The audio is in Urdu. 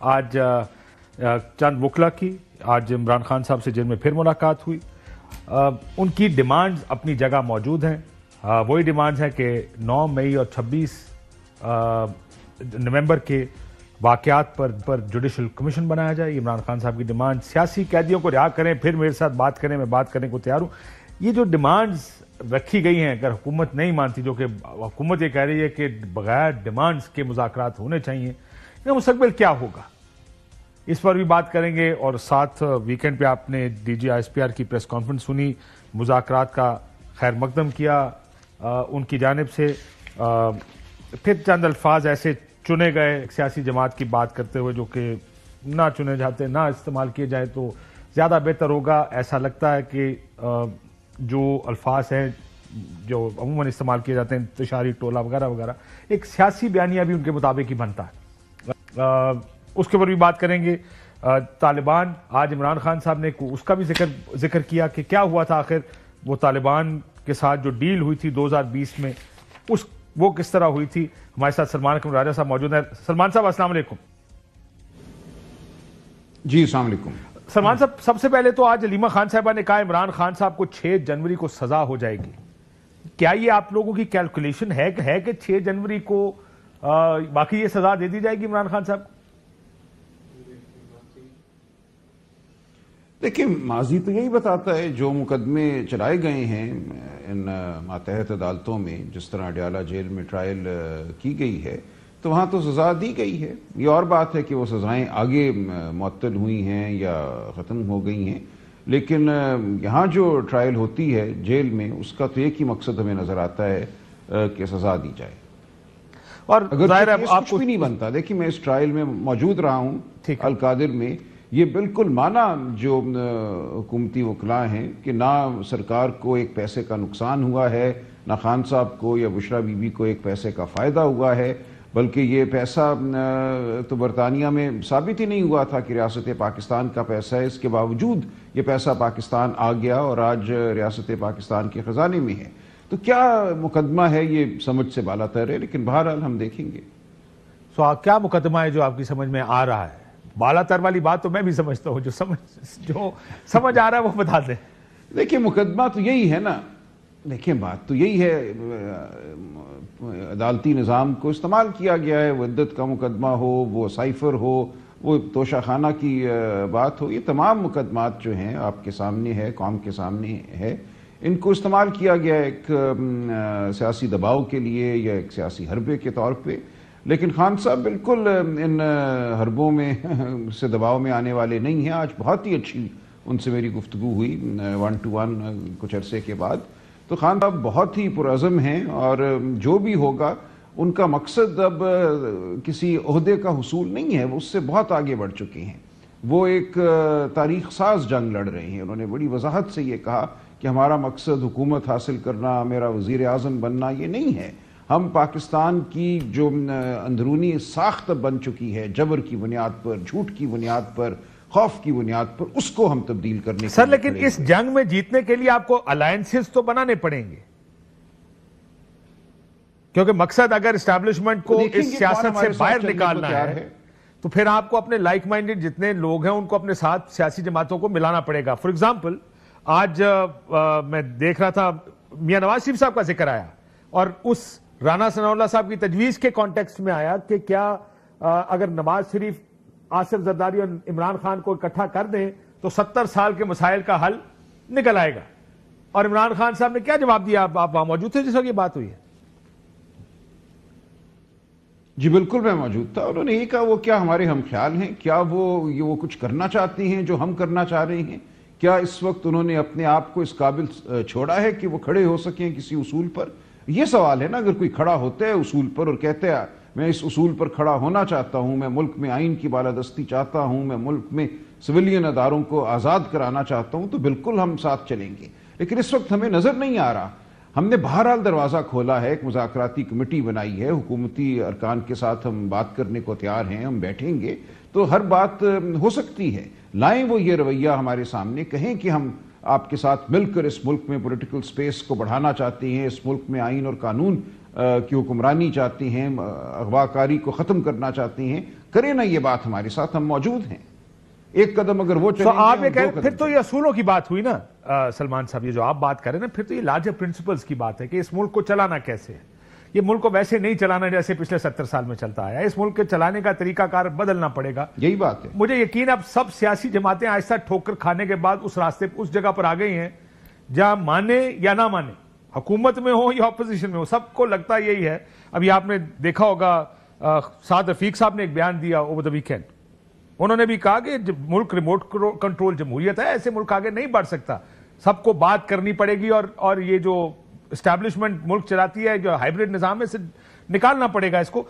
آج چند وکلا کی آج عمران خان صاحب سے جیل میں پھر ملاقات ہوئی. ان کی ڈیمانڈز اپنی جگہ موجود ہیں. وہی ڈیمانڈز ہیں کہ 9 مئی اور 26 نومبر کے واقعات پر جوڈیشل کمیشن بنایا جائے. عمران خان صاحب کی ڈیمانڈ سیاسی قیدیوں کو رہا کریں, پھر میرے ساتھ بات کریں, میں بات کرنے کو تیار ہوں. یہ جو ڈیمانڈز رکھی گئی ہیں, اگر حکومت نہیں مانتی, جو کہ حکومت یہ کہہ رہی ہے کہ بغیر ڈیمانڈز کے مذاکرات ہونے چاہیے, یہ مستقبل کیا ہوگا, اس پر بھی بات کریں گے. اور ساتھ ویکینڈ پہ آپ نے D G S P R کی پریس کانفرنس سنی, مذاکرات کا خیر مقدم کیا ان کی جانب سے. پھر چند الفاظ ایسے چنے گئے سیاسی جماعت کی بات کرتے ہوئے جو کہ نہ چنے جاتے, نہ استعمال کیے جائے تو زیادہ بہتر ہوگا. ایسا لگتا ہے کہ جو الفاظ ہیں جو عموماً استعمال کیے جاتے ہیں, انتشاری ٹولہ وغیرہ وغیرہ, ایک سیاسی بیانیہ بھی ان کے مطابق ہی بنتا ہے. اس کے اوپر بھی بات کریں گے. طالبان, آج عمران خان صاحب نے اس کا بھی ذکر کیا کہ کیا ہوا تھا آخر, وہ طالبان کے ساتھ جو ڈیل ہوئی تھی 2020 میں, وہ کس طرح ہوئی تھی. ہمارے ساتھ سلمان اکرم راجہ صاحب موجود ہیں. سلمان صاحب السلام علیکم. جی السلام علیکم. سلمان صاحب, سب سے پہلے تو آج علیمہ خان صاحبہ نے کہا عمران خان صاحب کو 6 جنوری کو سزا ہو جائے گی. کیا یہ آپ لوگوں کی کیلکولیشن ہے کہ 6 جنوری کو باقی یہ سزا دے دی جائے گی عمران خان صاحب؟ دیکھیں, ماضی تو یہی بتاتا ہے. جو مقدمے چلائے گئے ہیں ان ماتحت عدالتوں میں, جس طرح اڈیالہ جیل میں ٹرائل کی گئی ہے, تو وہاں تو سزا دی گئی ہے. یہ اور بات ہے کہ وہ سزائیں آگے معطل ہوئی ہیں یا ختم ہو گئی ہیں, لیکن یہاں جو ٹرائل ہوتی ہے جیل میں, اس کا تو ایک ہی مقصد ہمیں نظر آتا ہے کہ سزا دی جائے. اور اگر کچھ بھی نہیں بنتا, دیکھیں میں اس ٹرائل میں موجود رہا ہوں القادر میں, یہ بالکل مانا جو حکومتی وکلاء ہیں کہ نہ سرکار کو ایک پیسے کا نقصان ہوا ہے, نہ خان صاحب کو یا بشرا بی بی کو ایک پیسے کا فائدہ ہوا ہے, بلکہ یہ پیسہ تو برطانیہ میں ثابت ہی نہیں ہوا تھا کہ ریاست پاکستان کا پیسہ ہے. اس کے باوجود یہ پیسہ پاکستان آ گیا اور آج ریاست پاکستان کے خزانے میں ہے. تو کیا مقدمہ ہے یہ سمجھ سے بالا تر ہے, لیکن بہرحال ہم دیکھیں گے. کیا مقدمہ ہے جو آپ کی سمجھ میں آ رہا ہے؟ بالا تر والی بات تو میں بھی سمجھتا ہوں, جو سمجھ آ رہا ہے وہ بتا دیں. دیکھیں مقدمہ تو یہی ہے نا, دیکھیں بات تو یہی ہے, عدالتی نظام کو استعمال کیا گیا ہے. وہ عدت کا مقدمہ ہو, وہ سائفر ہو, وہ توشہ خانہ کی بات ہو, یہ تمام مقدمات جو ہیں آپ کے سامنے ہے, قوم کے سامنے ہے. ان کو استعمال کیا گیا ایک سیاسی دباؤ کے لیے یا ایک سیاسی حربے کے طور پہ. لیکن خان صاحب بالکل ان حربوں میں سے دباؤ میں آنے والے نہیں ہیں. آج بہت ہی اچھی ان سے میری گفتگو ہوئی 1 to 1 کچھ عرصے کے بعد. تو خان صاحب بہت ہی پرعزم ہیں, اور جو بھی ہوگا ان کا مقصد اب کسی عہدے کا حصول نہیں ہے, وہ اس سے بہت آگے بڑھ چکے ہیں. وہ ایک تاریخ ساز جنگ لڑ رہے ہیں. انہوں نے بڑی وضاحت سے یہ کہا کہ ہمارا مقصد حکومت حاصل کرنا, میرا وزیر اعظم بننا یہ نہیں ہے. ہم پاکستان کی جو اندرونی ساخت بن چکی ہے, جبر کی بنیاد پر, جھوٹ کی بنیاد پر, خوف کی بنیاد پر, اس کو ہم تبدیل کرنے سر, لیکن اس جنگ میں جیتنے کے لیے آپ کو الائنسز تو بنانے پڑیں گے, کیونکہ مقصد اگر اسٹیبلشمنٹ کو اس سیاست سے باہر نکالنا ہے تو پھر آپ کو اپنے لائک مائنڈڈ جتنے لوگ ہیں ان کو اپنے ساتھ سیاسی جماعتوں کو ملانا پڑے گا. فار ایگزامپل آج میں دیکھ رہا تھا میاں نواز شریف صاحب کا ذکر آیا, اور اس رانا ثناء اللہ صاحب کی تجویز کے کانٹیکسٹ میں آیا کہ کیا اگر نواز شریف, آصف زرداری اور عمران خان کو اکٹھا کر دیں تو 70 سال کے مسائل کا حل نکل آئے گا. اور عمران خان صاحب نے کیا جواب دیا؟ آپ وہاں موجود تھے جس وقت یہ بات ہوئی ہے؟ جی بالکل میں موجود تھا. انہوں نے یہ کہا وہ کیا ہمارے ہم خیال ہیں, کیا وہ کچھ کرنا چاہتی ہیں جو ہم کرنا چاہ رہے ہیں, کیا اس وقت انہوں نے اپنے آپ کو اس قابل چھوڑا ہے کہ وہ کھڑے ہو سکیں کسی اصول پر؟ یہ سوال ہے نا. اگر کوئی کھڑا ہوتا ہے اصول پر اور کہتے ہیں میں اس اصول پر کھڑا ہونا چاہتا ہوں, میں ملک میں آئین کی بالادستی چاہتا ہوں, میں ملک میں سویلین اداروں کو آزاد کرانا چاہتا ہوں, تو بالکل ہم ساتھ چلیں گے. لیکن اس وقت ہمیں نظر نہیں آ رہا. ہم نے بہرحال دروازہ کھولا ہے, ایک مذاکراتی کمیٹی بنائی ہے, حکومتی ارکان کے ساتھ ہم بات کرنے کو تیار ہیں, ہم بیٹھیں گے تو ہر بات ہو سکتی ہے. لائیں وہ یہ رویہ ہمارے سامنے, کہیں کہ ہم آپ کے ساتھ مل کر اس ملک میں پولیٹیکل سپیس کو بڑھانا چاہتے ہیں, اس ملک میں آئین اور قانون کی حکمرانی چاہتے ہیں, اغوا کاری کو ختم کرنا چاہتے ہیں. کریں نا یہ بات ہمارے ساتھ، ہم موجود ہیں. ایک قدم اگر وہ چلیں تو گے، آپ ہم یہ دو کہیں قدم پھر تو یہ اصولوں کی بات ہوئی نا سلمان صاحب، یہ جو آپ بات کر رہے ہیں نا، پھر تو یہ لارجر پرنسپلز کی بات ہے کہ اس ملک کو چلانا کیسے ہے. یہ ملک کو ویسے نہیں چلانا جیسے پچھلے 70 سال میں چلتا آیا. اس ملک کے چلانے کا طریقہ کار بدلنا پڑے گا. یہی بات ہے. مجھے یقین اب سب سیاسی جماعتیں آہستہ ٹھوکر کھانے کے بعد اس راستے اس جگہ پر آ گئی ہیں جہاں مانے یا نہ مانے، حکومت میں ہو یا اپوزیشن میں ہو، سب کو لگتا یہی ہے. ابھی آپ نے دیکھا ہوگا سعد رفیق صاحب نے ایک بیان دیا اوور دا ویکینڈ. انہوں نے بھی کہا کہ ملک ریموٹ کنٹرول جمہوریت ہے، ایسے ملک آگے نہیں بڑھ سکتا، سب کو بات کرنی پڑے گی اور یہ جو اسٹیبلشمنٹ ملک چلاتی ہے جو ہائیبریڈ نظام ہے اسے نکالنا پڑے گا اس کو.